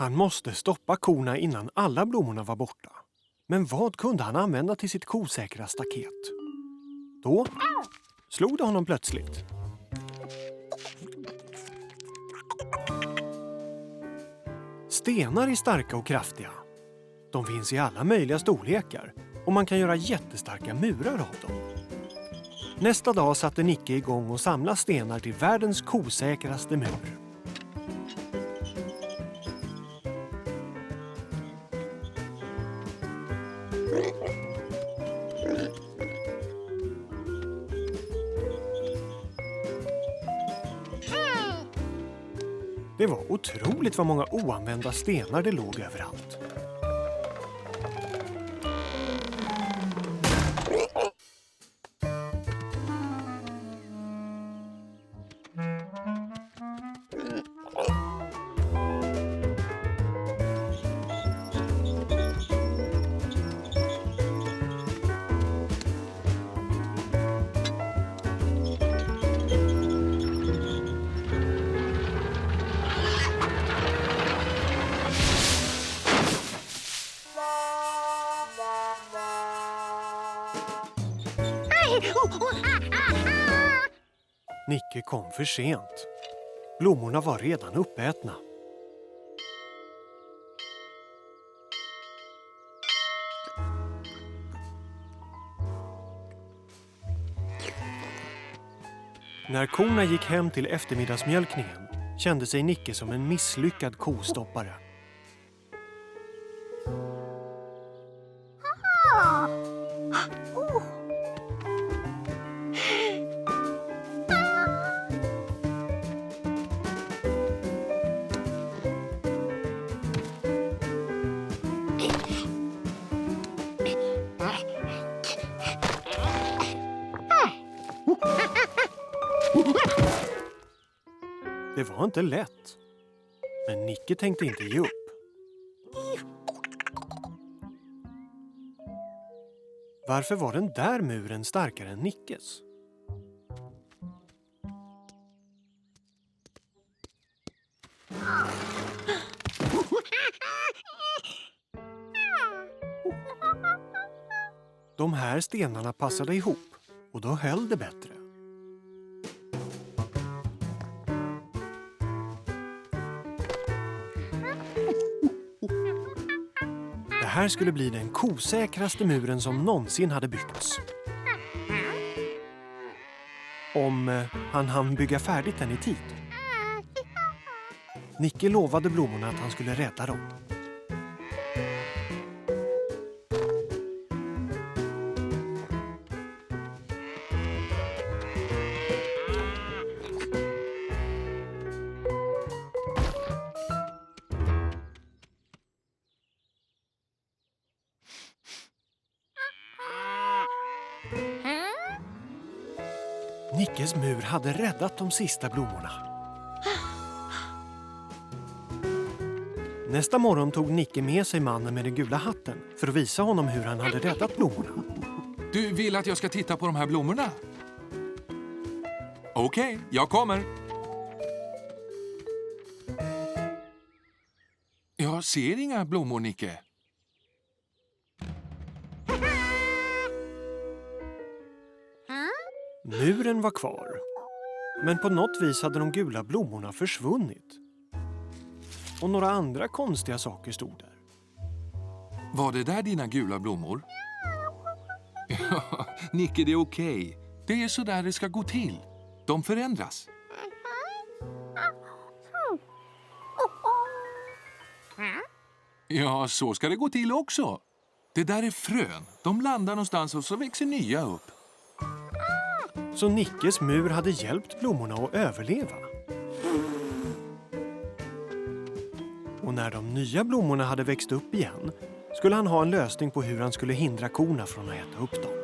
Han måste stoppa korna innan alla blommorna var borta. Men vad kunde han använda till sitt kosäkra staket? Då slog det honom plötsligt. Stenar är starka och kraftiga. De finns i alla möjliga storlekar och man kan göra jättestarka murar av dem. Nästa dag satte Nicke igång och samlade stenar till världens kosäkraste mur. Det var otroligt vad många oanvända stenar det låg överallt. Nicke kom för sent. Blommorna var redan uppätna. När korna gick hem till eftermiddagsmjölkningen kände sig Nicke som en misslyckad kostoppare. Det var inte lätt. Men Nicke tänkte inte ge upp. Varför var den där muren starkare än Nickes? De här stenarna passade ihop och då höll det bättre. Det här skulle bli den kosäkraste muren som någonsin hade byggts. Om han hann bygga färdigt den i tid. Nicke lovade blommorna att han skulle rädda dem. Nickes mur hade räddat de sista blommorna. Nästa morgon tog Nicke med sig mannen med den gula hatten för att visa honom hur han hade räddat blommorna. Du vill att jag ska titta på de här blommorna? Okej, jag kommer. Jag ser inga blommor, Nicke. Muren var kvar. Men på något vis hade de gula blommorna försvunnit. Och några andra konstiga saker stod där. Var det där dina gula blommor? Ja, Nicke, det är okej. Det är så där det ska gå till. De förändras. Ja, så ska det gå till också. Det där är frön. De landar någonstans och så växer nya upp. Så Nickes mur hade hjälpt blommorna att överleva. Och när de nya blommorna hade växt upp igen skulle han ha en lösning på hur han skulle hindra korna från att äta upp dem.